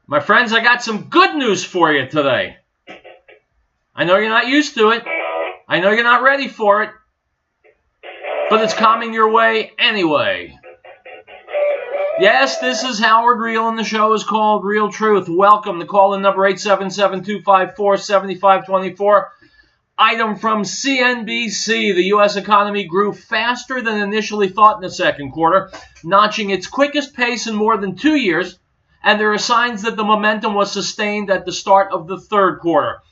My friends, I got some good news for you today. I know you're not used to it. I know you're not ready for it. But it's coming your way anyway. Yes, this is Howard Riell, and the show is called Riell Truth. Welcome to call-in number 877-254-7524. Item from CNBC. The U.S. economy grew faster than initially thought in the second quarter, notching its quickest pace in more than 2 years, and there are signs that the momentum was sustained at the start of the third quarter.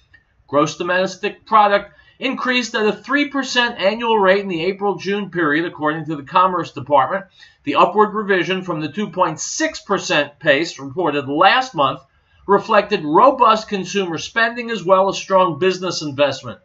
Gross domestic product increased at a 3% annual rate in the April-June period, according to the Commerce Department. The upward revision from the 2.6% pace reported last month reflected robust consumer spending as well as strong business investment.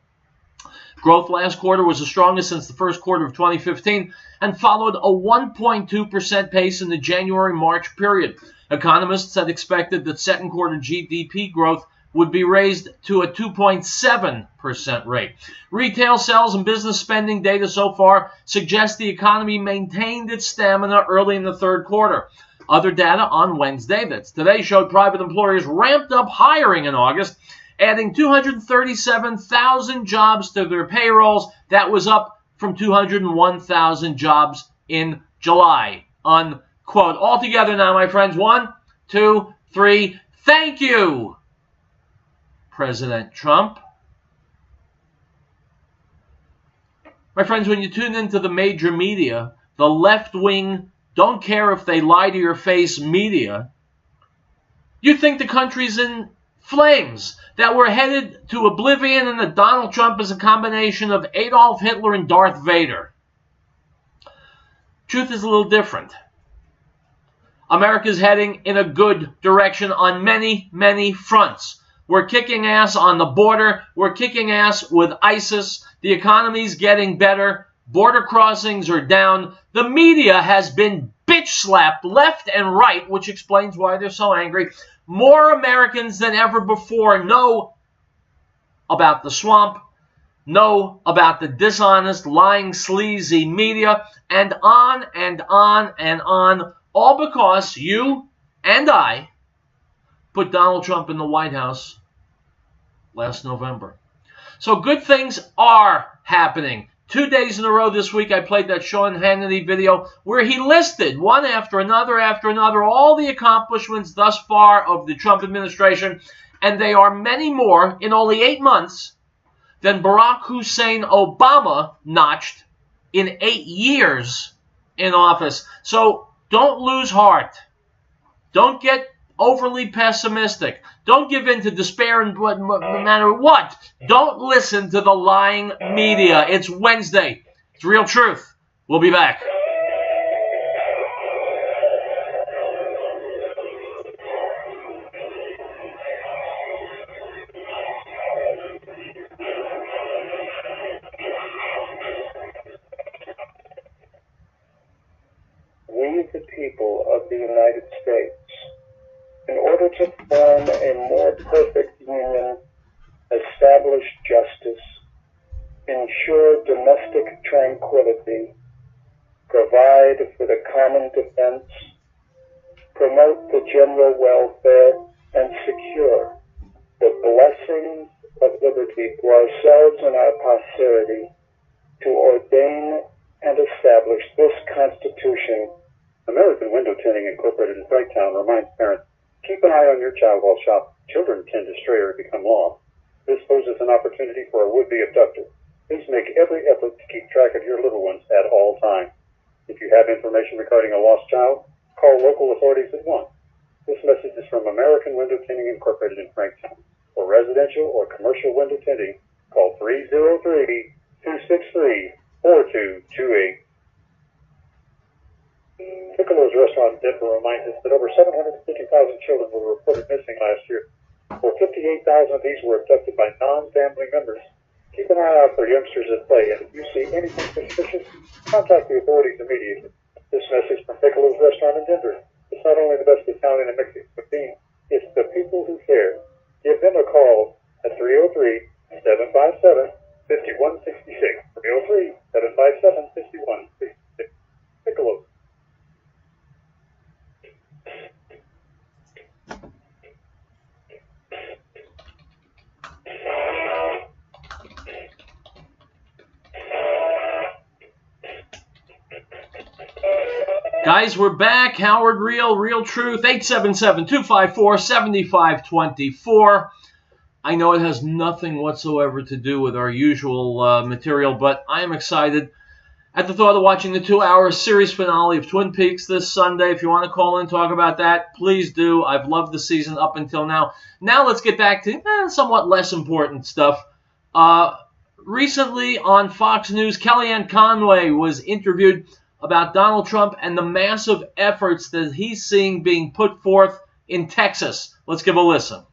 Growth last quarter was the strongest since the first quarter of 2015 and followed a 1.2% pace in the January-March period. Economists had expected that second quarter GDP growth would be raised to a 2.7% rate. Retail sales and business spending data so far suggests the economy maintained its stamina early in the third quarter. Other data on Wednesday, that's today, showed private employers ramped up hiring in August, adding 237,000 jobs to their payrolls. That was up from 201,000 jobs in July, unquote. All together now, my friends, 1, 2, 3, thank you, President Trump. My friends, when you tune into the major media, the left-wing, don't care if they lie to your face media, you think the country's in flames, that we're headed to oblivion, and that Donald Trump is a combination of Adolf Hitler and Darth Vader. Truth is a little different. America's heading in a good direction on many, many fronts. We're kicking ass on the border. We're kicking ass with ISIS. The economy's getting better. Border crossings are down. The media has been bitch-slapped left and right, which explains why they're so angry. More Americans than ever before know about the swamp, know about the dishonest, lying, sleazy media, and on and on and on, all because you and I put Donald Trump in the White House last November. So good things are happening. 2 days in a row this week, I played that Sean Hannity video where he listed one after another, all the accomplishments thus far of the Trump administration, and they are many more in only 8 months than Barack Hussein Obama notched in 8 years in office. So don't lose heart. Don't get overly pessimistic. Don't give in to despair no matter what. Don't listen to the lying media. It's Wednesday. It's Riell Truth. We'll be back. We, the people of the United States, in order to form a more perfect union, establish justice, ensure domestic tranquility, provide for the common defense, promote the general welfare, and secure the blessings of liberty to ourselves and our posterity, to ordain and establish this Constitution. American Window Tinting Incorporated in Franktown reminds parents, keep an eye on your child while shopping. Children tend to stray or become lost. This poses an opportunity for a would-be abductor. Please make every effort to keep track of your little ones at all times. If you have information regarding a lost child, call local authorities at once. This message is from American Window Tinting Incorporated in Franktown. For residential or commercial window tinting, call 303-263-4228. Piccolo's Restaurant in Denver reminds us that over 750,000 children were reported missing last year. Over 58,000 of these were abducted by non-family members. Keep an eye out for youngsters at play, and if you see anything suspicious, contact the authorities immediately. This message from Piccolo's Restaurant in Denver. It's not only the best Italian and Mexican cuisine, it's the people who care. Give them a call at 303-757-5166. 303-757-5166. Piccolo. guys, we're back. Howard Riell, Riell Truth, 877-254-7524. I know it has nothing whatsoever to do with our usual material, but I am excited at the thought of watching the 2-hour series finale of Twin Peaks this Sunday. If you want to call in and talk about that, please do. I've loved the season up until now. Now let's get back to somewhat less important stuff. Recently on Fox News, Kellyanne Conway was interviewed about Donald Trump and the massive efforts that he's seeing being put forth in Texas. Let's give a listen.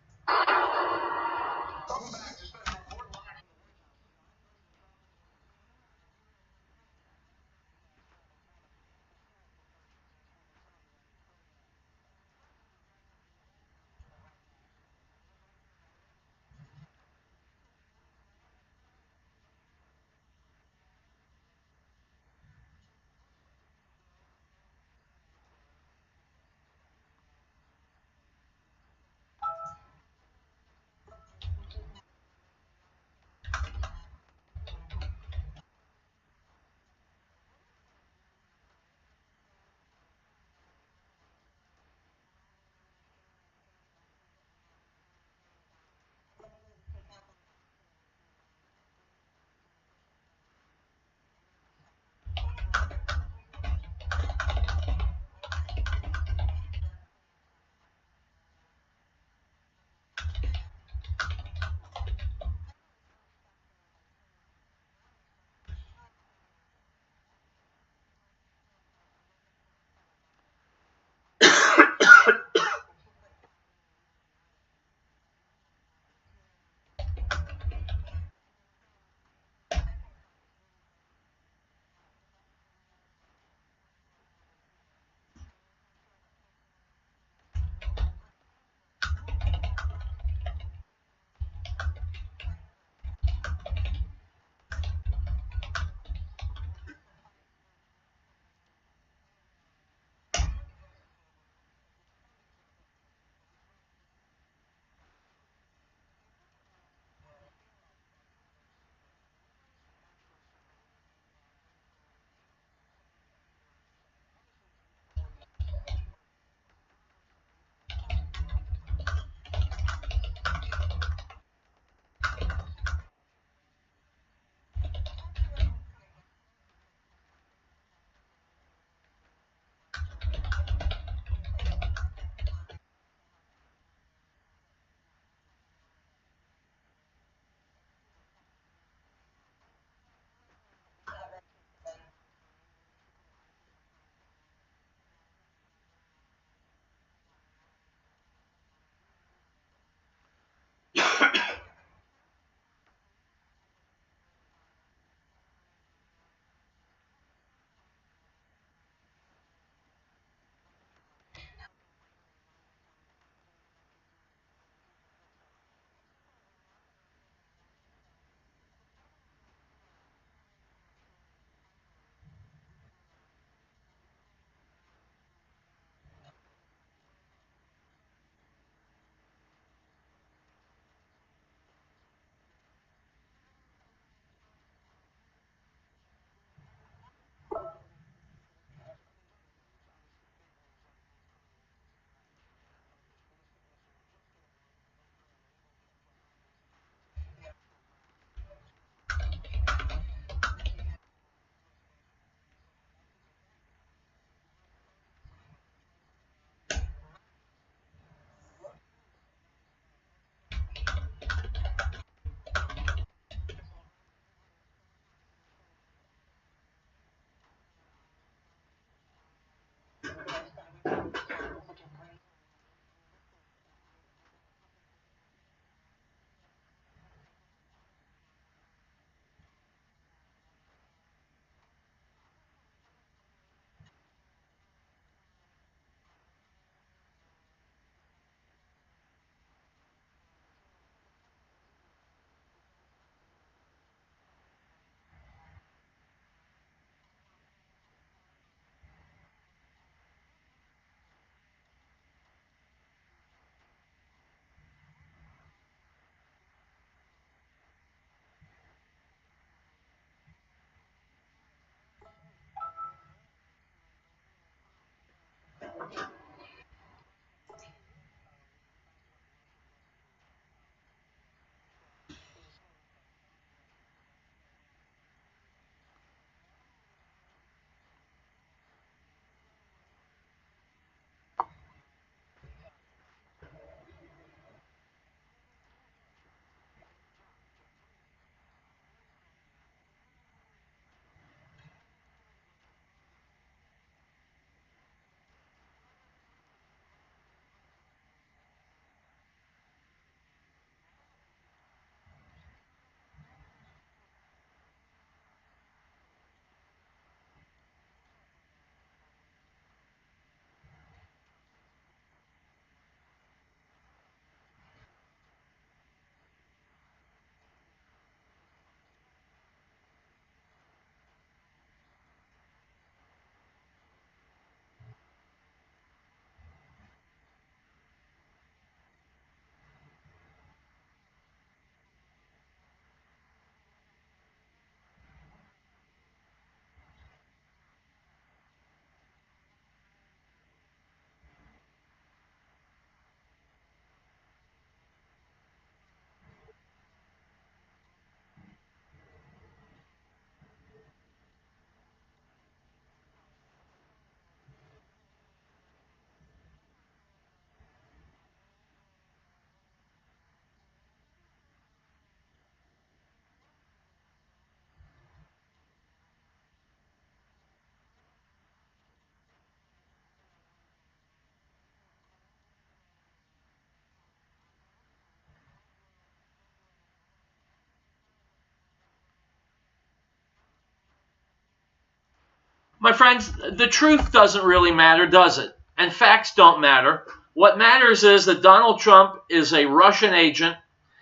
My friends, the truth doesn't really matter, does it? And facts don't matter. What matters is that Donald Trump is a Russian agent.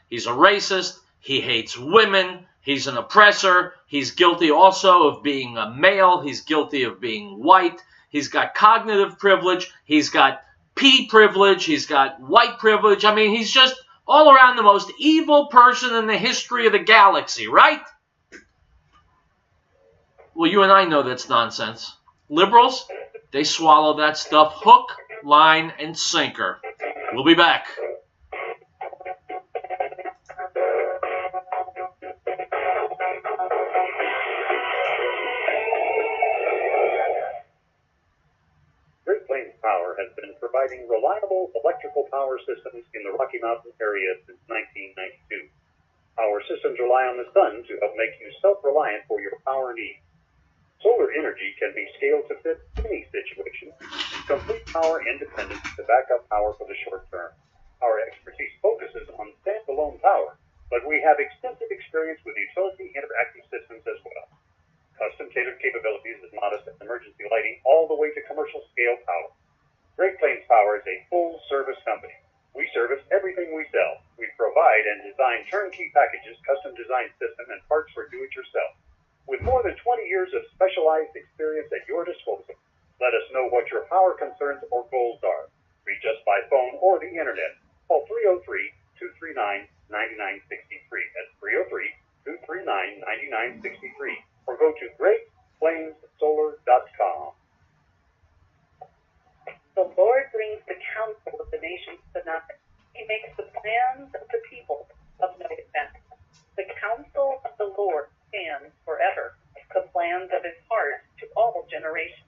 He's a racist. He hates women. He's an oppressor. He's guilty also of being a male. He's guilty of being white. He's got cognitive privilege. He's got P privilege. He's got white privilege. I mean, he's just all around the most evil person in the history of the galaxy, right? Well, you and I know that's nonsense. Liberals, they swallow that stuff hook, line, and sinker. We'll be back. Great Plains Power has been providing reliable electrical power systems in the Rocky Mountain area since 1992. Our systems rely on the sun to help make you self-reliant for your power needs. Solar energy can be scaled to fit any situation, complete power independence to back up power for the short term. Our expertise focuses on standalone power, but we have extensive experience with utility interactive systems as well. Custom tailored capabilities with modest emergency lighting all the way to commercial scale power. Great Plains Power is a full service company. We service everything we sell. We provide and design turnkey packages, custom designed system, and parts for do-it-yourself. With more than 20 years of specialized experience at your disposal, let us know what your power concerns or goals are. Reach us by phone or the internet. Call 303-239-9963. That's 303-239-9963. Or go to GreatPlainsSolar.com. The Lord brings the counsel of the nations to nothing. He makes the plans of the people of no effect. The counsel of the Lord stands forever, the plans of his heart to all generations.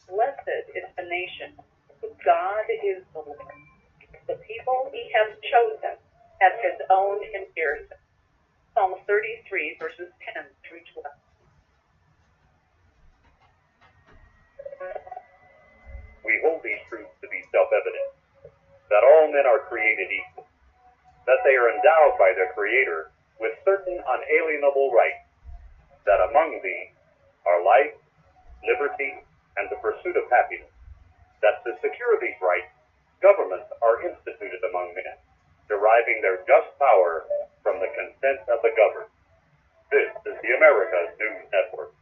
Blessed is the nation whose God is the Lord. The people he has chosen as his own inheritance. Psalm 33, verses 10 through 12. We hold these truths to be self-evident, that all men are created equal, that they are endowed by their Creator with certain unalienable rights, that among these are life, liberty, and the pursuit of happiness, that to secure these rights, governments are instituted among men, deriving their just power from the consent of the governed. This is the America's News Network.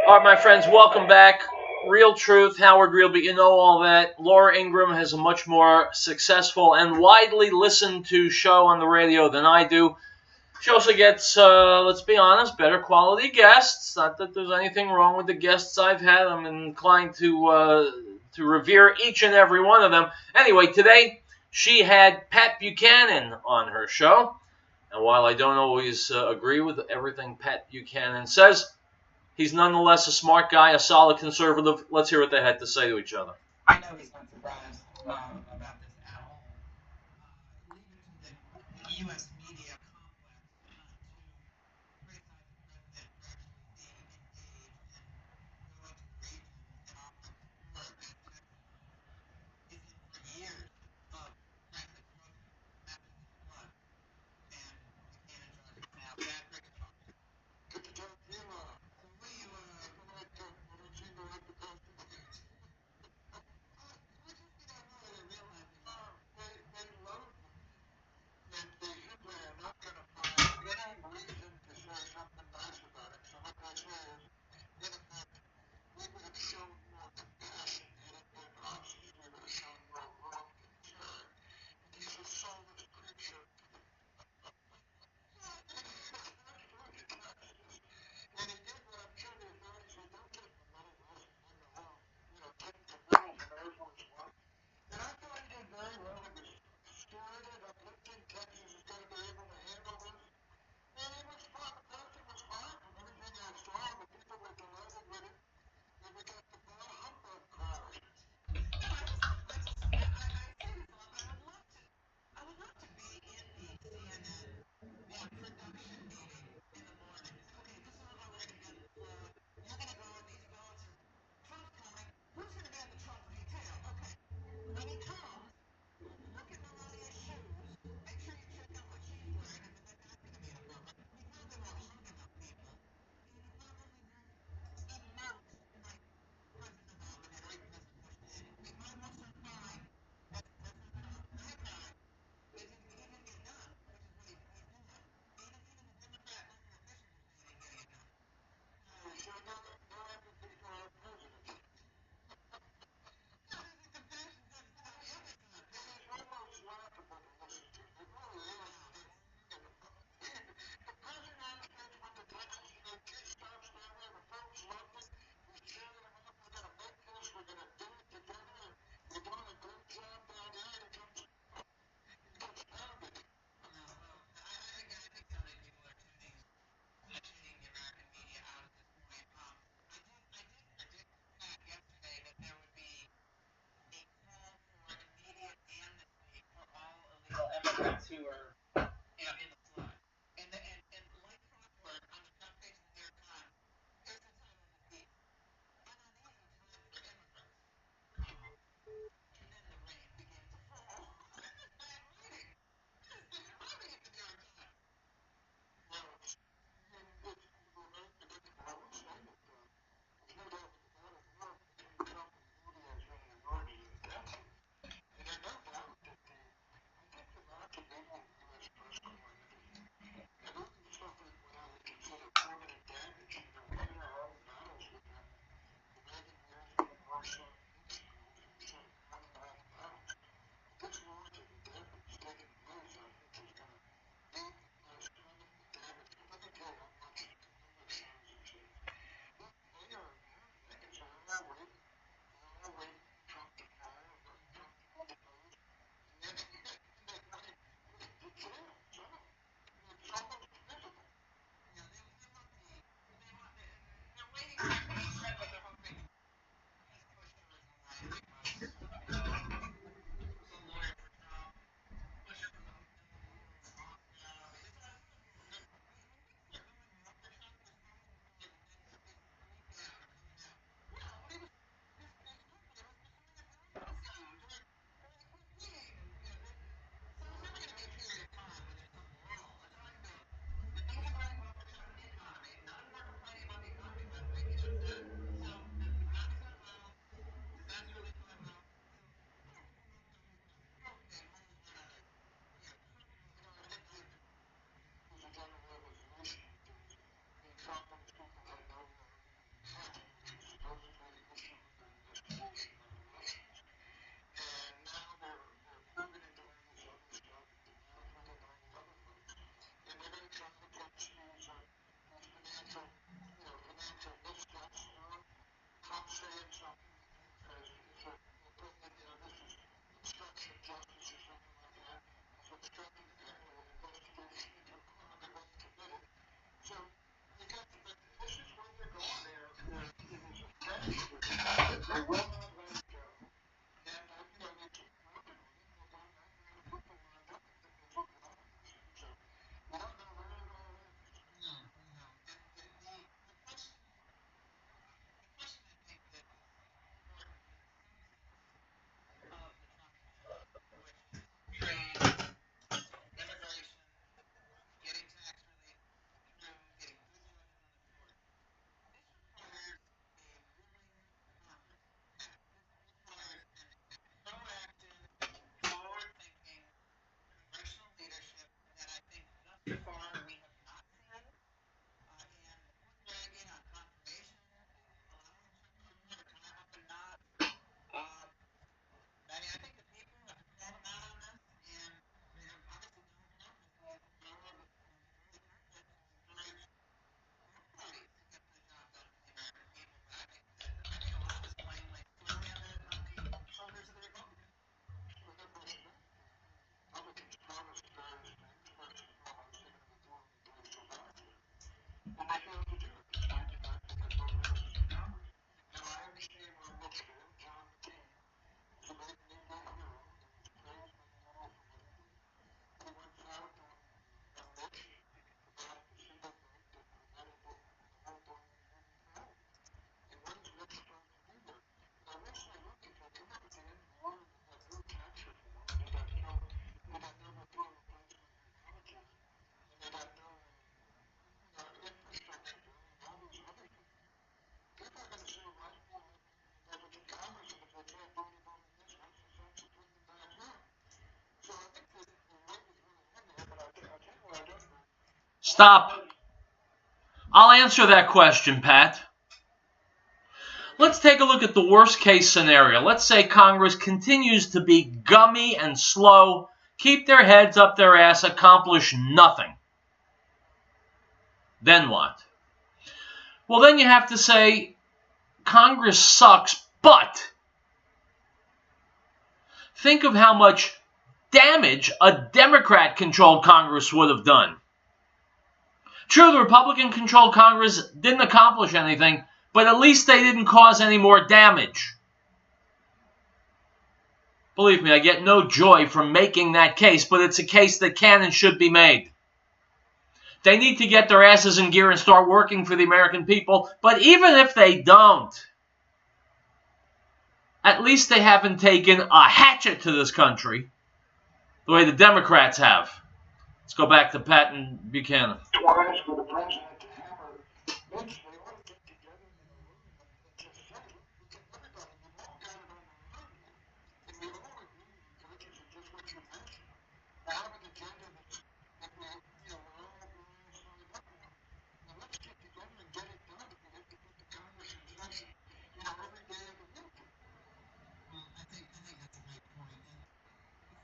All right, my friends, welcome back. Riell Truth, Howard Riell, but you know all that. Laura Ingraham has a much more successful and widely listened to show on the radio than I do. She also gets, let's be honest, better quality guests. Not that there's anything wrong with the guests I've had. I'm inclined to revere each and every one of them. Anyway, today she had Pat Buchanan on her show. And while I don't always agree with everything Pat Buchanan says, he's nonetheless a smart guy, a solid conservative. Let's hear what they had to say to each other. I know he's not surprised about this at all. Leaving to the U.S. media complex to criticize the president for actually being engaged and going to the region and offering support at Texas is in for years of frankly atrocious baptism of blood. And Buchanan just now bad cricket talk. were, in the flood. And like clockwork, on the front page of the New York Times, here's the title of the piece: Uneasy time for immigrants, and then the rain began to fall. Bad writing. Bad writing at the New York Times. Well, it's very predictable. I would say that there's no doubt that the battle war between Trump and Rudy has really emerged as a death. And there's no doubt that I think the larger media in the U.S. press corps and Rudy suffered what I would consider permanent damage. We hear all the battles with the Reagan years and the Warsaw Peace schools, and we sort of won all the battles. But this larger damage taking place, I think, is going to be less permanent damage. But let me tell you how much the English services is. Look, they are Americans are all waiting. They're all waiting for Trump to fall or for Trump to be deposed. And then they're running to jail. So it's almost physical. They're waiting for him to be said, but they're hoping he's pushed over the line because some lawyer for Trump pushed him from the hotel deal in Moscow. They're going after Trump. There's probably the week now or coming out. Well, he was his company was behind a Palestine during Queen. So there's never going to be a period of time when there's some lull. They're talking about the things are going well for Trump in the economy. None of them are complaining about the economy, by the way. He knows that. So the economy's going well. Defense really going well. So okay, money's run out of I did believe that there was a general resolution between Trump and his people had no intent, which was supposedly the issue of the investigation of the Russians. And now they're pivoting to all this other stuff, the management and all the other folks. And they're going to try to catch these financial missteps. Trump saying something as this is obstruction of justice or something like that. He's obstructing an investigation into a crime that wasn't committed. So you got but this is where they're going there. It is a fetish with it. They will not let it go. And they keep working on it. They're going back around the football lined up and think they're looking at it. So we don't know where it all ends. No. And the question I think that is important in some sense of the Trump agenda, which is trade, immigration, getting tax relief through getting good judges on the court. This requires a willing Congress. This requires a proactive, forward-thinking congressional leadership that I think thus far we have not seen. And dragging on confirmation, allowing Chuck Schumer to climb up a notch. I think the people have called him out on this, and obviously Donald Trump has used the power of his carpet to encourage both parties to get the job done for the American people. But I think a lot of this blame lays squarely on the shoulders of the Republicans. Well, no question about it. Republicans promised various things. First and foremost, they're going to do what they do so powerfully. And they failed to do it, despite the fact that they're both houses in Congress. Now, I understand where it looks fair. John McCain was a great Negro hero. He was praised by the world for what he did. But he went south on election and forgot the single vote that prevented the whole thing moving forward. And what is Rick supposed to do there? And I will say, look, if they come up at the end of the year and they got no tax reform, they got no Medicare replacement for Obamacare, and they got no infrastructure bill and all those other things, people are going to say, why do you let them vote in Congress, and if they can't do any voting this, what's the sense of putting them back here? So I think that the weight is really in there, but I'll tell you what I don't agree. Stop. I'll answer that question, Pat. Let's take a look at the worst case scenario. Let's say Congress continues to be gummy and slow, keep their heads up their ass, accomplish nothing. Then what? Well, then you have to say Congress sucks, but think of how much damage a Democrat-controlled Congress would have done. True, the Republican-controlled Congress didn't accomplish anything, but at least they didn't cause any more damage. Believe me, I get no joy from making that case, but it's a case that can and should be made. They need to get their asses in gear and start working for the American people, but even if they don't, at least they haven't taken a hatchet to this country the way the Democrats have. Let's go back to Pat and Buchanan. Twice for the president to hammer Mitch, they ought to get together in a room and just say, look at everybody, you've all got it on the line. If we all agree, judges, and just what you mentioned, I have an agenda that we're all signed up on. Now let's get together and get it done. We have to put the Congress in session, every day of the week. Well, I think that's a great point.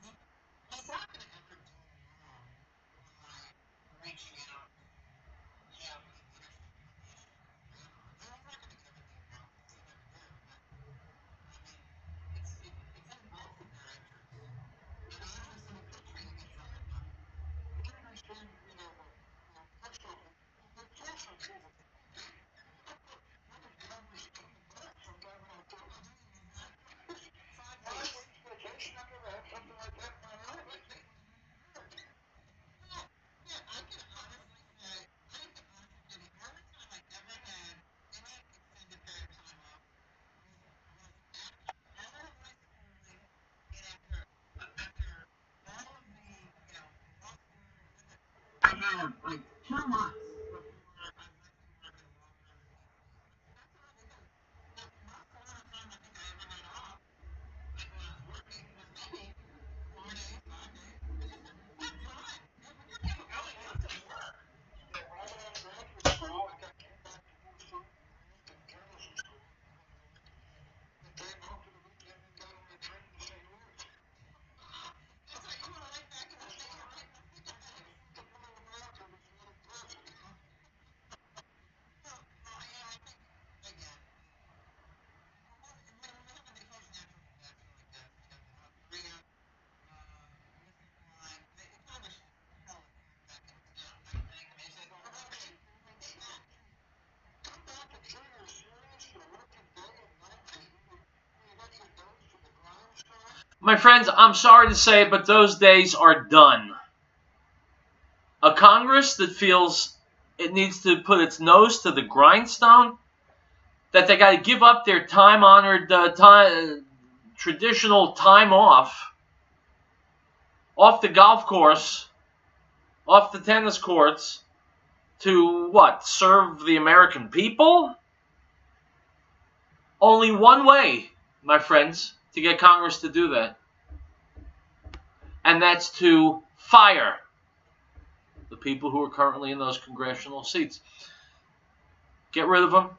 And it's not going to ever go wrong by reaching out and having leadership in the issue. They're not going to get everything wrong. They never do. But I mean, it's in both of their interests. The interest of the country to get something done. You can understand, first off, it's also true that Congress coming back sometime in October. Why waste vacation? I've never had something like that in my life. Yeah, I can honestly say, the only time I ever had any extended period of time off was after all of my schooling and after all of the, law school. I had like 2 months before I went to work in a law firm. That's all I did. Most of the time I think I ever had off, I was working with maybe 4 days, 5 days. That's fine. When you're getting going, you have to work. Yeah, when I got out of graduate school, I came back to full student and journalism school. And came home to the weekend and got on a train to St. Louis. So you were right back in the thick of it. The middle of America was a little closer. Well, I think, again, when we have a vacation natural disaster like that, we have North Korea, missing flying, they kind of hell of back into town. I think they say, well, okay, we did that. Come back and say you're serious, you're working day and night, and you got your nose to the grindstone. My friends, I'm sorry to say it, but those days are done. A Congress that feels it needs to put its nose to the grindstone, that they got to give up their time-honored, traditional time off the golf course, off the tennis courts, to what? Serve the American people? Only one way, my friends, to get Congress to do that. And that's to fire the people who are currently in those congressional seats. Get rid of them.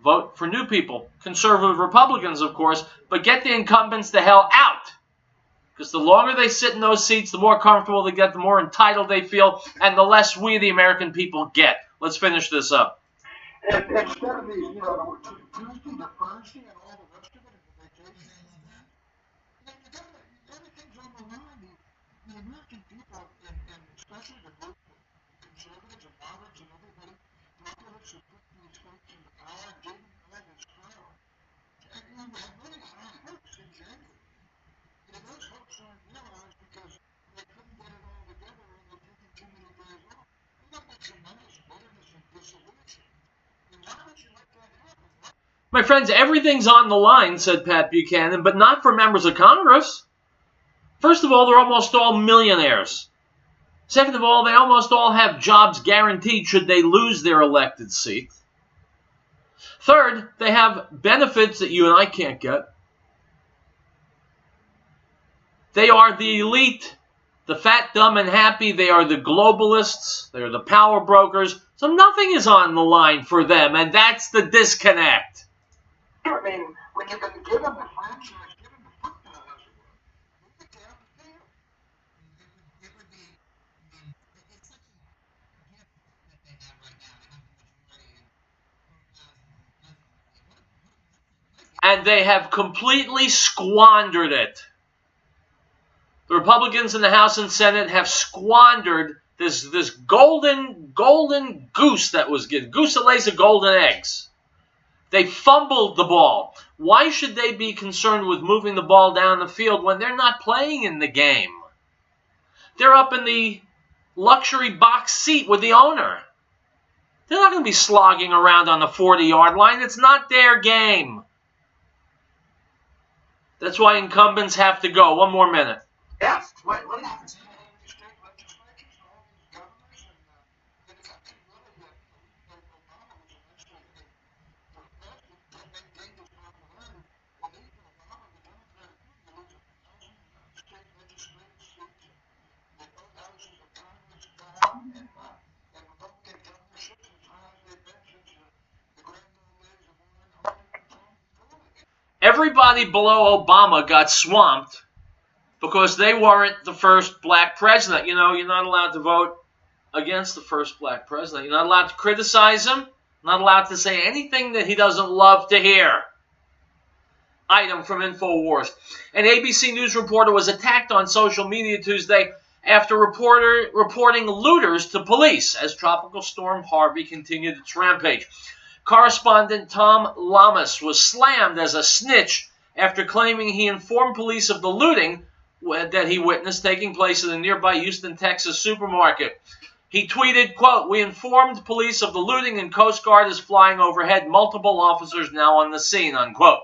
Vote for new people. Conservative Republicans, of course, but get the incumbents the hell out. Because the longer they sit in those seats, the more comfortable they get, the more entitled they feel, and the less we, the American people, get. Let's finish this up. And instead of these, Tuesday to Thursday and all the rest of it, and the vacation and that, everything's on the line. The American people, and especially the group of conservatives and moderates and everybody, populists who put these folks into power and gave them all this power, and we have really high hopes in January. And those hopes aren't realized because they couldn't get it all together and they're taking too many days off. And that makes tremendous bitterness and disillusion. And why would you let that happen? My friends, everything's on the line, said Pat Buchanan, but not for members of Congress. First of all, they're almost all millionaires. Second of all, they almost all have jobs guaranteed should they lose their elected seat. Third, they have benefits that you and I can't get. They are the elite, the fat, dumb, and happy. They are the globalists. They are the power brokers. So nothing is on the line for them, and that's the disconnect. I mean, when you've been given the franchise, given the football, as it were, move it down the field. It would be, it's such a gift that they have right now to have the majority in both houses. And they have completely squandered it. The Republicans in the House and Senate have squandered this golden goose that was given, goose that lays the golden eggs. They fumbled the ball. Why should they be concerned with moving the ball down the field when they're not playing in the game? They're up in the luxury box seat with the owner. They're not going to be slogging around on the 40-yard line. It's not their game. That's why incumbents have to go. One more minute. Yes, what happens in the state legislatures and all these governors and it's I think really that Obama was eventually for president, that made dangerous not to learn. Well, even Obama, the Democrat, there was 1,000 state legislative seats that both houses of Congress down and Republican governorships as high as they've been since the grand old days of Warren Harding. Everybody below Obama got swamped because they weren't the first black president. You know, you're not allowed to vote against the first black president. You're not allowed to criticize him. Not allowed to say anything that he doesn't love to hear. Item from InfoWars. An ABC News reporter was attacked on social media Tuesday after reporting looters to police as Tropical Storm Harvey continued its rampage. Correspondent Tom Lamas was slammed as a snitch after claiming he informed police of the looting that he witnessed taking place in a nearby Houston, Texas supermarket. He tweeted, quote, "We informed police of the looting and Coast Guard is flying overhead. Multiple officers now on the scene," unquote.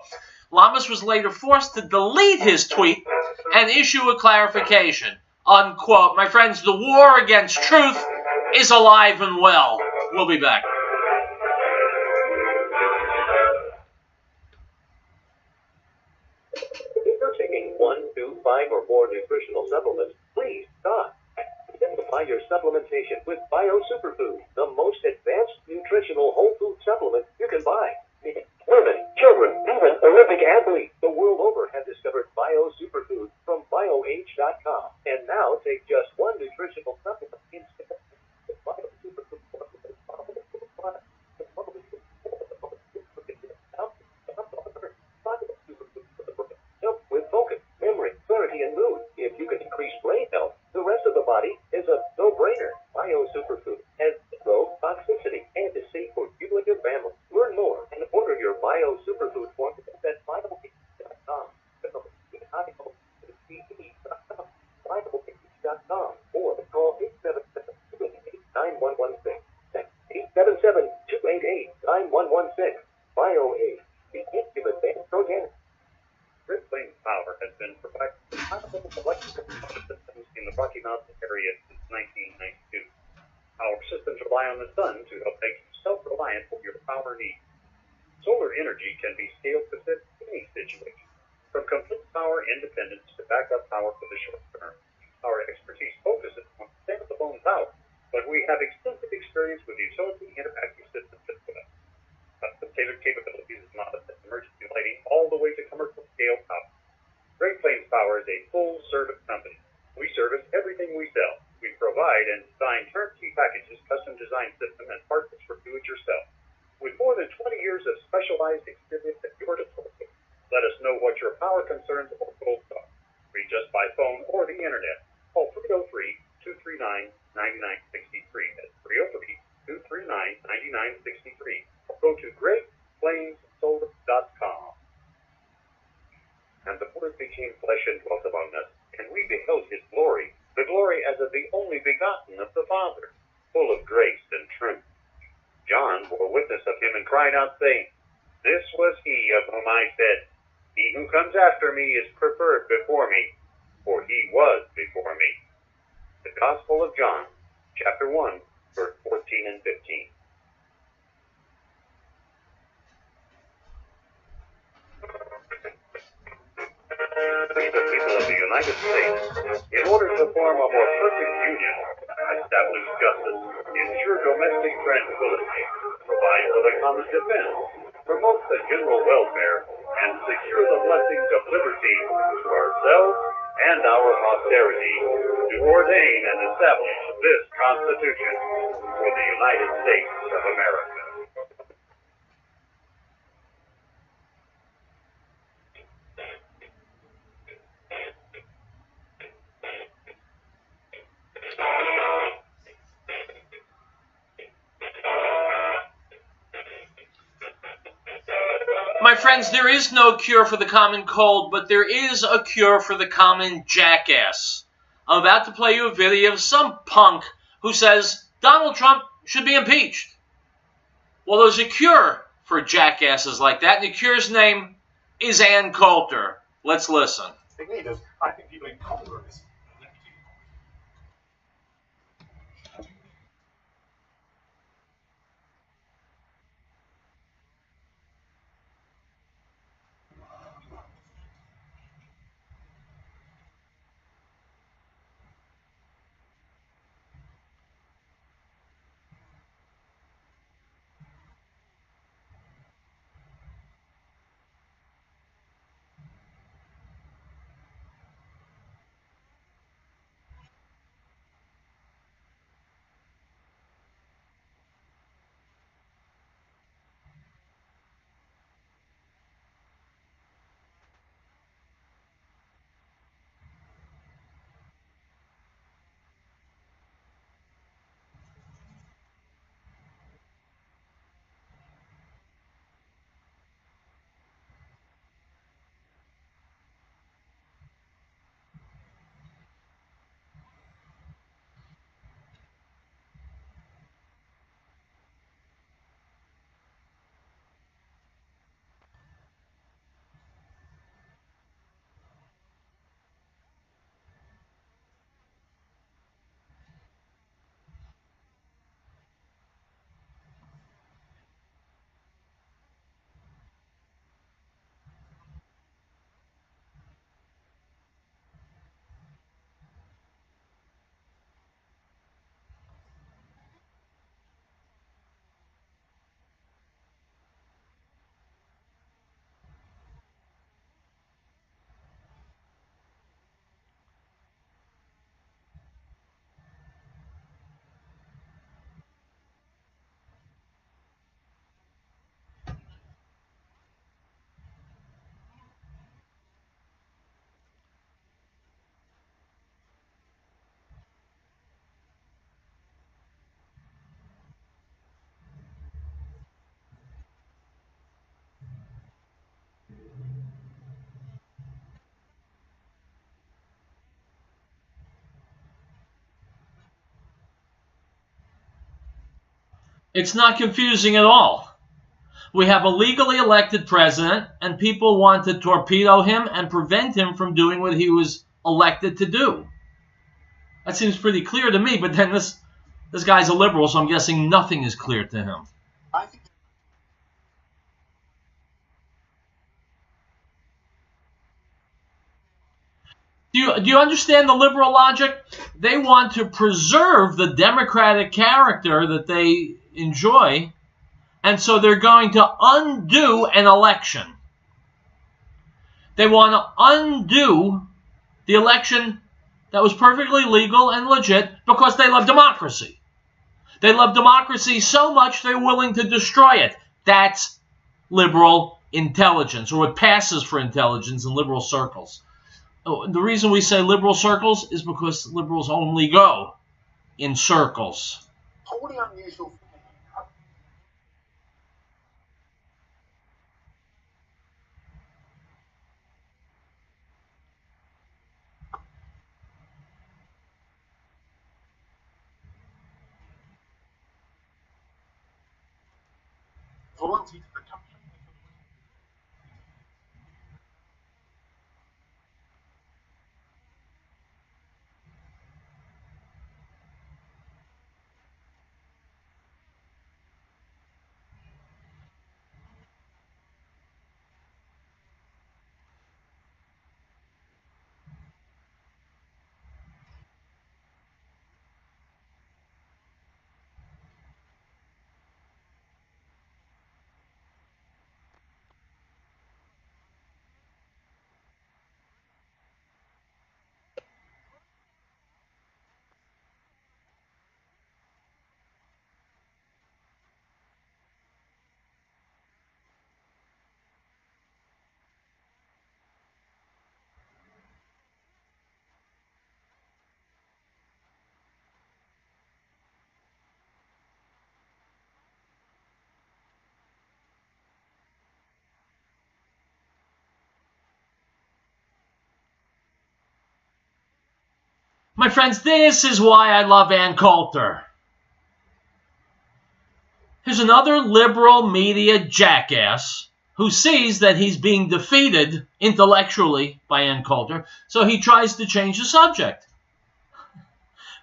Lamas was later forced to delete his tweet and issue a clarification, unquote. My friends, the war against truth is alive and well. We'll be back. If you're taking 1, 2, 5, or more nutritional supplements, please stop. Simplify your supplementation with Bio Superfood, the most advanced nutritional whole food supplement you can buy. Women, children, even Olympic athletes the world over have discovered Bio Superfood from BioAge.com. And now take just one nutritional supplement instead of Bio Superfood. Help with focus, memory, clarity, and mood. If you can increase brain health, the rest of the body is a no-brainer. Bio Superfood has low toxicity and is safe for you and your family. Learn more and order your Bio Superfood formula at BioAge.com. BioAge.com or call 877-288-9116. That's 877-288-9116. BioAge, the gift of advanced organic. Riell Truth Power has been providing reliable electrical power systems in the Rocky Mountain area since 1992. Our systems rely on the sun to help make you self-reliant for your power needs. Solar energy can be scaled to fit any situation, from complete power independence to backup power for the short term. Our expertise focuses on standalone power, but we have extensive experience with utility interactive systems as well. Custom-tailored capabilities is not just emergency lighting all the way to commercial scale power. Great Plains Power is a full-service company. We service everything we sell. We provide and design turnkey packages, custom design system, and parts for do-it-yourself. With more than 20 years of specialized experience at your disposal, let us know what your power concerns or goals are. Reach us by phone or the internet. Call 303-239-9963. That's 303-239-9963. Or go to GreatPlainsSolar.com. And the Word became flesh and dwelt among us, and we beheld his glory, the glory as of the only begotten of the Father, full of grace and truth. John bore witness of him and cried out, saying, "This was he of whom I said, He who comes after me is preferred before me, for he was before me." The Gospel of John, chapter 1, verse 14 and 15. We, the people of the United States, in order to form a more perfect union, establish justice, ensure domestic tranquility, provide for the common defense, promote the general welfare, and secure the blessings of liberty to ourselves and our posterity, to ordain and establish this Constitution for the United States of America. My friends, there is no cure for the common cold, but there is a cure for the common jackass. I'm about to play you a video of some punk who says Donald Trump should be impeached. Well, there's a cure for jackasses like that, and the cure's name is Ann Coulter. Let's listen. Leaders, I think people in Congress. It's not confusing at all. We have a legally elected president, and people want to torpedo him and prevent him from doing what he was elected to do. That seems pretty clear to me, but then this guy's a liberal, so I'm guessing nothing is clear to him. I think Do you understand the liberal logic? They want to preserve the democratic character that they enjoy, and so they're going to undo an election. They want to undo the election that was perfectly legal and legit because they love democracy. They love democracy so much they're willing to destroy it. That's liberal intelligence, or what passes for intelligence in liberal circles. The reason we say liberal circles is because liberals only go in circles. wholly unusual for me. Loyalty to the country. My friends, this is why I love Ann Coulter. Here's another liberal media jackass who sees that he's being defeated intellectually by Ann Coulter, so he tries to change the subject.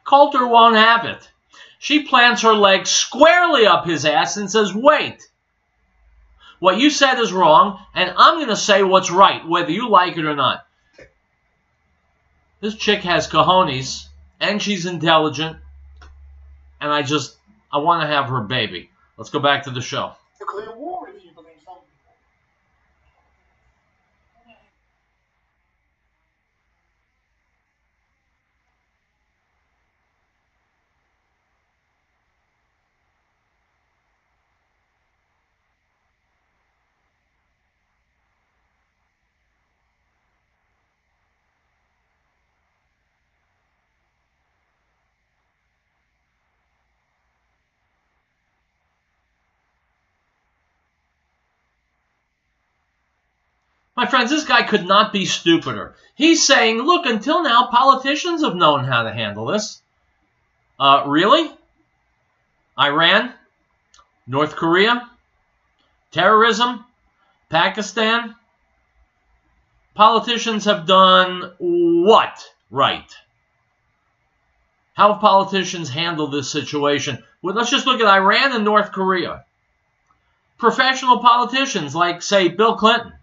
Coulter won't have it. She plants her leg squarely up his ass and says, wait, what you said is wrong, and I'm going to say what's right, whether you like it or not. This chick has cojones, and she's intelligent, and I want to have her baby. Let's go back to the show. Nuclear war, if you believe some people. My friends, this guy could not be stupider. He's saying, look, until now, politicians have known how to handle this. Really? Iran? North Korea? Terrorism? Pakistan? Politicians have done what right? How have politicians handled this situation? Well, let's just look at Iran and North Korea. Professional politicians like, say, Bill Clinton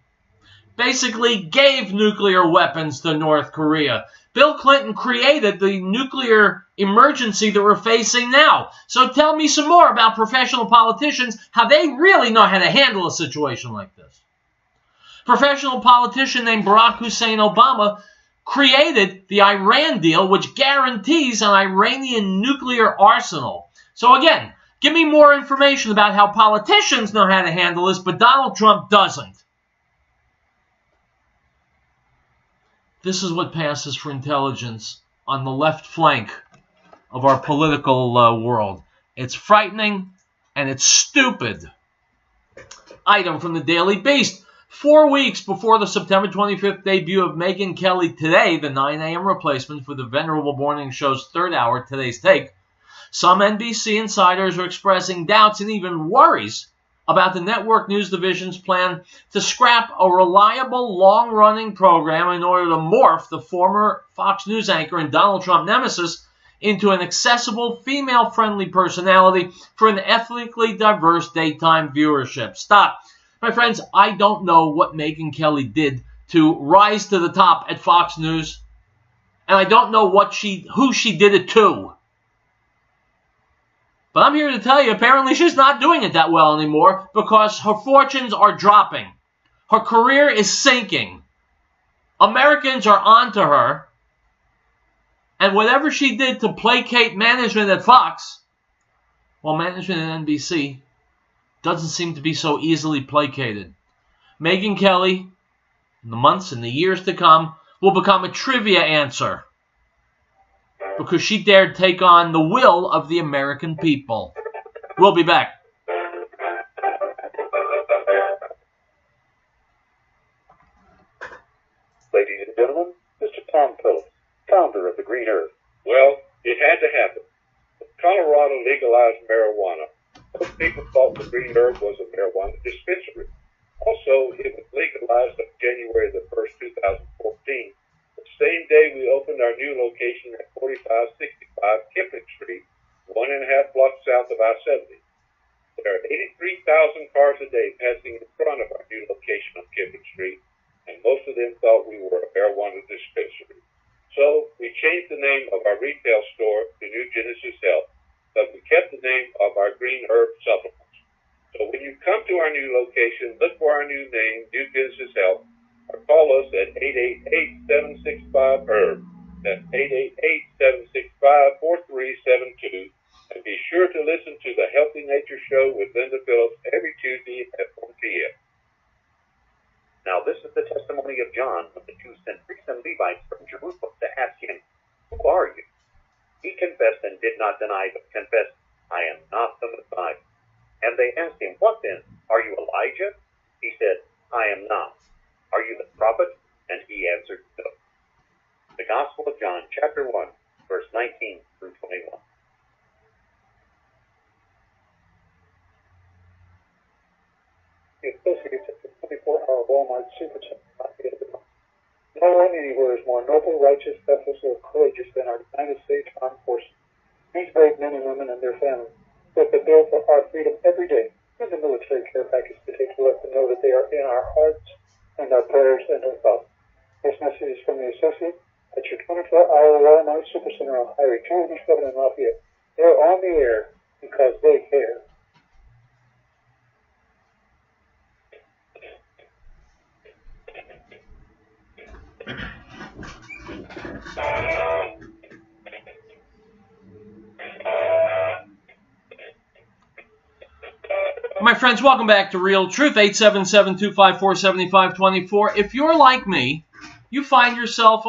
basically gave nuclear weapons to North Korea. Bill Clinton created the nuclear emergency that we're facing now. So tell me some more about professional politicians, how they really know how to handle a situation like this. Professional politician named Barack Hussein Obama created the Iran deal, which guarantees an Iranian nuclear arsenal. So again, give me more information about how politicians know how to handle this, but Donald Trump doesn't. This is what passes for intelligence on the left flank of our political world. It's frightening and it's stupid. Item from the Daily Beast. 4 weeks before the September 25th debut of Megyn Kelly Today, the 9 a.m. replacement for the venerable morning show's third hour, Today's Take, some NBC insiders are expressing doubts and even worries about the network news division's plan to scrap a reliable, long-running program in order to morph the former Fox News anchor and Donald Trump nemesis into an accessible, female-friendly personality for an ethnically diverse daytime viewership. Stop. My friends, I don't know what Megyn Kelly did to rise to the top at Fox News, and I don't know who she did it to. But I'm here to tell you, apparently she's not doing it that well anymore because her fortunes are dropping. Her career is sinking. Americans are onto her. And whatever she did to placate management at Fox, well, management at NBC doesn't seem to be so easily placated. Megyn Kelly, in the months and the years to come, will become a trivia answer because she dared take on the will of the American people. We'll be back. Ladies and gentlemen, Mr. Tom Phillips, founder of the Green Earth. Well, it had to happen. Colorado legalized marijuana. Most people thought the Green Earth was a marijuana dispensary. Also, it was legalized on January the 1st, 2014. The same day we opened our new location at 4565 Kipling Street, 1.5 blocks south of I-70. There are 83,000 cars a day passing in front of our new location on Kipling Street, and most of them thought we were a marijuana dispensary. So we changed the name of our retail store to New Genesis Health, but we kept the name of our Green Herb Supplements. So when you come to our new location, look for our new name, New Genesis Health, or call us at 888-765-HERB. That's 888-765-4372. And be sure to listen to the Healthy Nature Show with Linda Phillips every Tuesday at 4 p.m. Now this is the testimony of John when the Jews sent priests and Levites from Jerusalem to ask him, "Who are you?" He confessed and did not deny, but confessed, "I am not the Messiah." And they asked him, "What then? Are you Elijah?" He said, "I am not." "Are you the prophet?" And he answered, "No." The Gospel of John, chapter 1, verse 19 through 21. The associates at the 24-hour Walmart Supercenter not be able to. No one anywhere is more noble, righteous, selfless, or courageous than our United States Armed Forces. These brave men and women and their families fit the bill for our freedom every day. Here's a military care package to take to let them know that they are in our hearts and our prayers and our thoughts. This message is from the associate at your 24-hour Walmart Supercenter on Highway 287 in Lafayette. They're on the air because they care. My friends, welcome back to Riell Truth, 877-254-7524. If you're like me, you find yourself,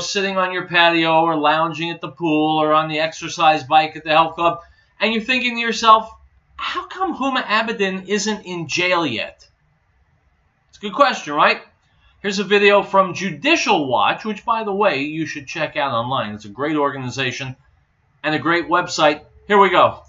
sitting on your patio or lounging at the pool or on the exercise bike at the health club, and you're thinking to yourself, how come Huma Abedin isn't in jail yet? It's a good question, right? Here's a video from Judicial Watch, which, by the way, you should check out online. It's a great organization and a great website. Here we go.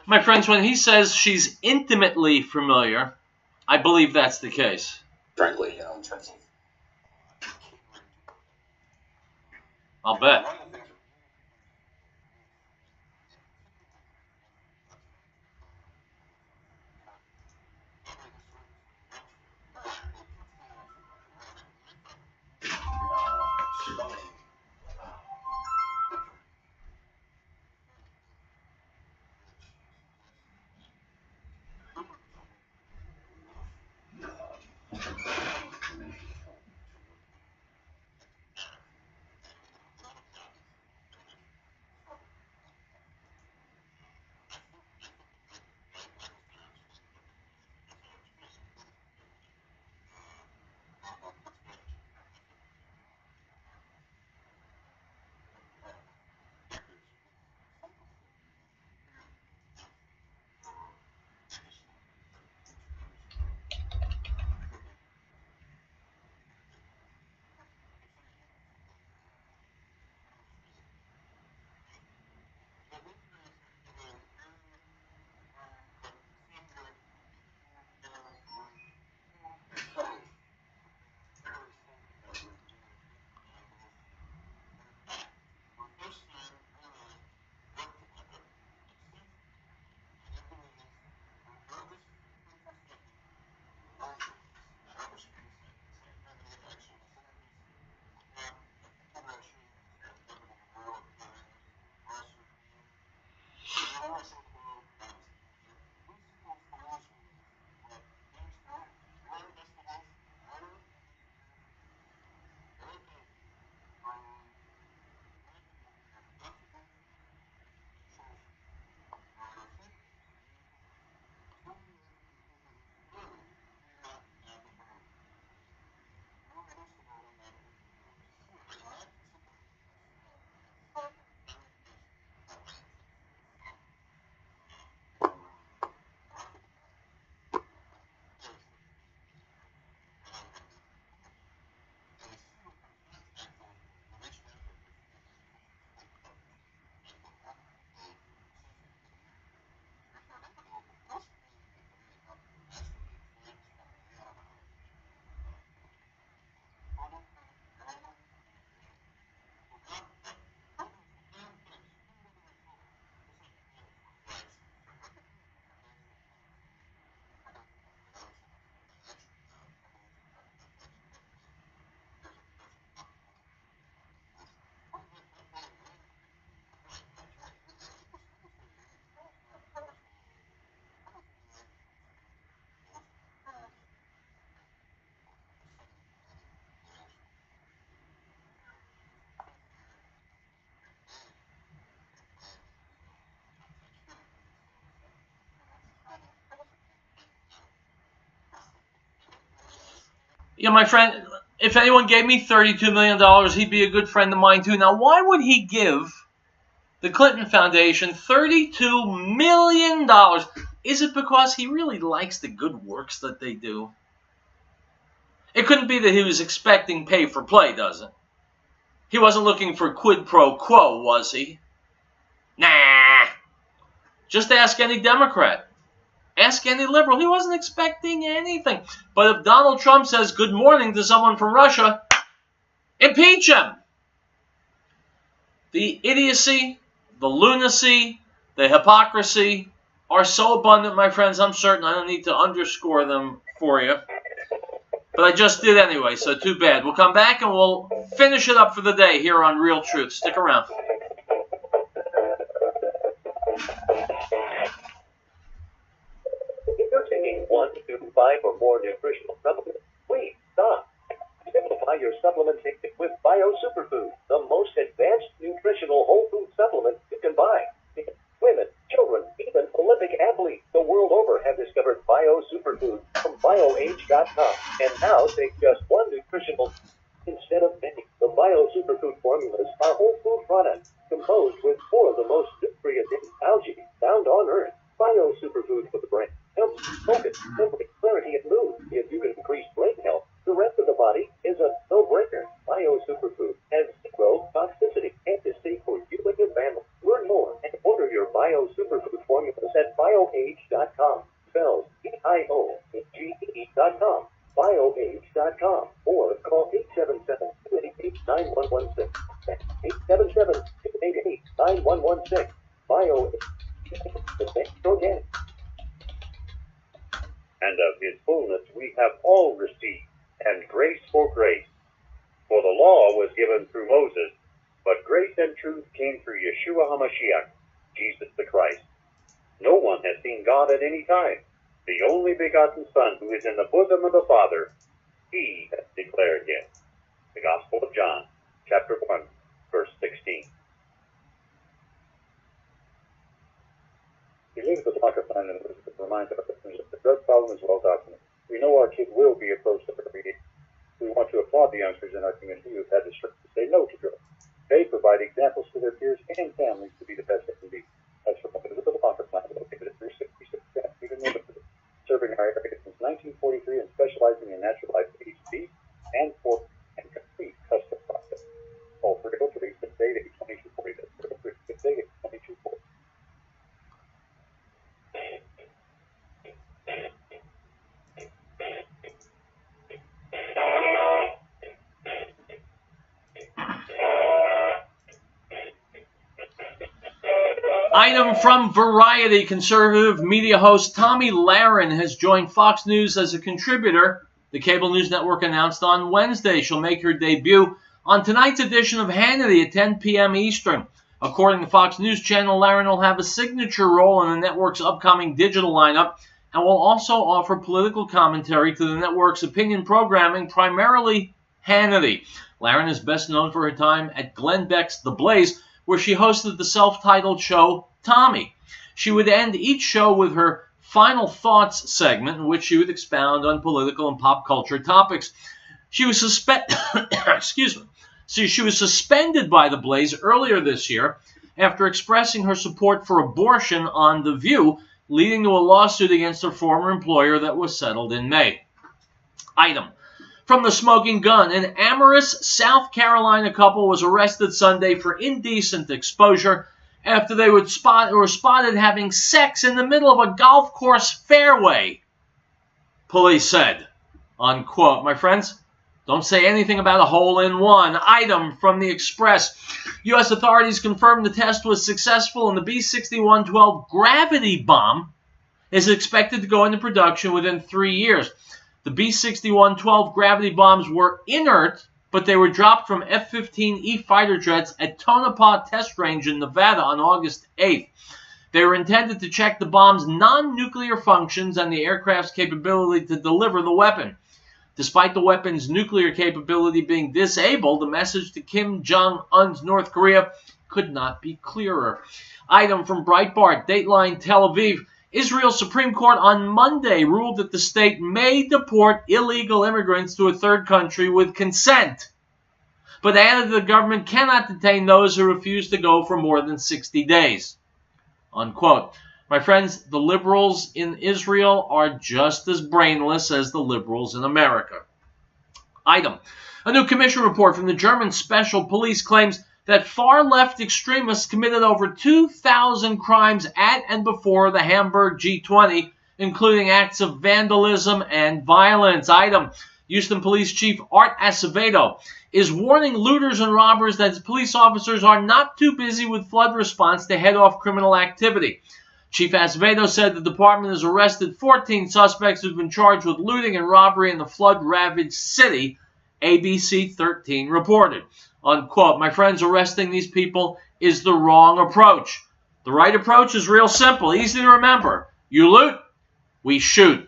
My friends, when he says she's intimately familiar, I believe that's the case. Frankly, in terms of I'll bet. Yeah, my friend, if anyone gave me $32 million, he'd be a good friend of mine too. Now, why would he give the Clinton Foundation $32 million? Is it because he really likes the good works that they do? It couldn't be that he was expecting pay for play, does it? He wasn't looking for quid pro quo, was he? Nah. Just ask any Democrat. Ask any liberal. He wasn't expecting anything. But if Donald Trump says good morning to someone from Russia, impeach him. The idiocy, the lunacy, the hypocrisy are so abundant, my friends, I'm certain I don't need to underscore them for you. But I just did anyway, so too bad. We'll come back and we'll finish it up for the day here on Riell Truth. Stick around. If you're taking 1, 2, 5, or more nutritional supplements, please stop. Simplify your supplementation with Bio Superfood, the most advanced nutritional whole food supplement you can buy. Women, children, even Olympic athletes the world over have discovered Bio Superfood from BioAge.com and now take just one nutritional instead of many. The Bio Superfood formulas are whole food products composed with 4 of the most nutrient-dense algae found on Earth. Bio Superfood for the brain helps focus, memory, clarity, and mood. If you can increase brain health, the rest of the body is a no-brainer. Bio Superfood has 0 toxicity and is safe for you and your family. Learn more and order your Bio Superfood formulas at BioAge.com. Spells BioAge.com. BioAge.com. Or call 877-288-9116. That's 877-288-9116. BioAge. The best organic. And of his fullness we have all received, and grace for grace. For the law was given through Moses, but grace and truth came through Yeshua HaMashiach, Jesus the Christ. No one has seen God at any time. The only begotten Son, who is in the bosom of the Father, he has declared him. The Gospel of John, chapter 1, verse 16. Elizabeth Lockerfine and Elizabeth reminds our listeners that the drug problem is well documented. We know our kids will be approached at every age. We want to applaud the youngsters in our community who have had the strength to say no to drugs. They provide examples to their peers and families to be the best they can be. As for Elizabeth Lockerfine, located at 366 Even neighborhood, serving our area since 1943 and specializing in natural life HD and for and complete custom process. Call 303-688-2240. That's 303-688-2240. Item from Variety. Conservative media host Tommy Lahren has joined Fox News as a contributor. The cable news network announced on Wednesday she'll make her debut on tonight's edition of Hannity at 10 p.m. Eastern. According to Fox News Channel, Lahren will have a signature role in the network's upcoming digital lineup and will also offer political commentary to the network's opinion programming, primarily Hannity. Lahren is best known for her time at Glenn Beck's The Blaze, where she hosted the self-titled show Tommy. She would end each show with her Final Thoughts segment, in which she would expound on political and pop culture topics. She was she was suspended by The Blaze earlier this year after expressing her support for abortion on The View, leading to a lawsuit against her former employer that was settled in May. Item from The Smoking Gun. An amorous South Carolina couple was arrested Sunday for indecent exposure after they were spotted having sex in the middle of a golf course fairway, police said. Unquote. My friends, don't say anything about a hole-in-one. Item from The Express. U.S. authorities confirmed the test was successful and the B-6112 gravity bomb is expected to go into production within 3 years. The B-6112 gravity bombs were inert, but they were dropped from F-15E fighter jets at Tonopah Test Range in Nevada on August 8th. They were intended to check the bomb's non-nuclear functions and the aircraft's capability to deliver the weapon. Despite the weapon's nuclear capability being disabled, the message to Kim Jong-un's North Korea could not be clearer. Item from Breitbart. Dateline Tel Aviv. Israel's Supreme Court on Monday ruled that the state may deport illegal immigrants to a third country with consent, but added the government cannot detain those who refuse to go for more than 60 days. Unquote. My friends, the liberals in Israel are just as brainless as the liberals in America. Item. A new commission report from the German Special Police claims that far-left extremists committed over 2,000 crimes at and before the Hamburg G20, including acts of vandalism and violence. Item. Houston Police Chief Art Acevedo is warning looters and robbers that police officers are not too busy with flood response to head off criminal activity. Chief Acevedo said the department has arrested 14 suspects who've been charged with looting and robbery in the flood-ravaged city, ABC 13 reported. Unquote. My friends, arresting these people is the wrong approach. The right approach is real simple, easy to remember. You loot, we shoot.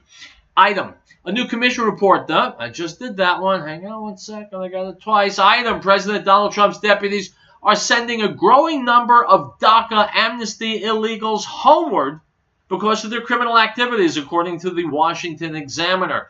Item. A new commission report, though. I just did that one. Hang on one second. I got it twice. Item. President Donald Trump's deputies are sending a growing number of DACA amnesty illegals homeward because of their criminal activities, according to the Washington Examiner.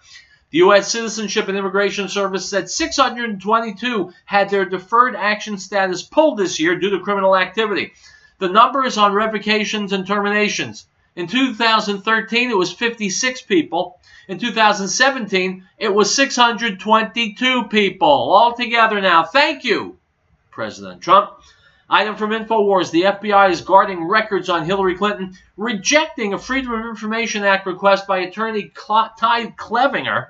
The U.S. Citizenship and Immigration Service said 622 had their deferred action status pulled this year due to criminal activity. The number is on revocations and terminations. In 2013, it was 56 people. In 2017, it was 622 people. Altogether now. Thank you, President Trump. Item from InfoWars. The FBI is guarding records on Hillary Clinton, rejecting a Freedom of Information Act request by attorney Ty Clevinger,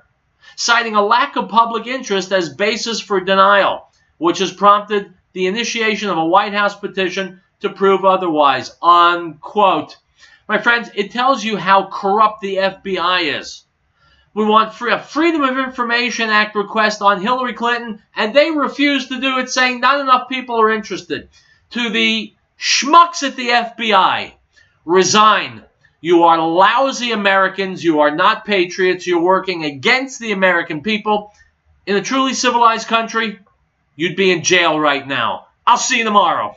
citing a lack of public interest as basis for denial, which has prompted the initiation of a White House petition to prove otherwise. Unquote. My friends, it tells you how corrupt the FBI is. We want a Freedom of Information Act request on Hillary Clinton, and they refuse to do it, saying not enough people are interested. To the schmucks at the FBI, resign. You are lousy Americans. You are not patriots. You're working against the American people. In a truly civilized country, you'd be in jail right now. I'll see you tomorrow.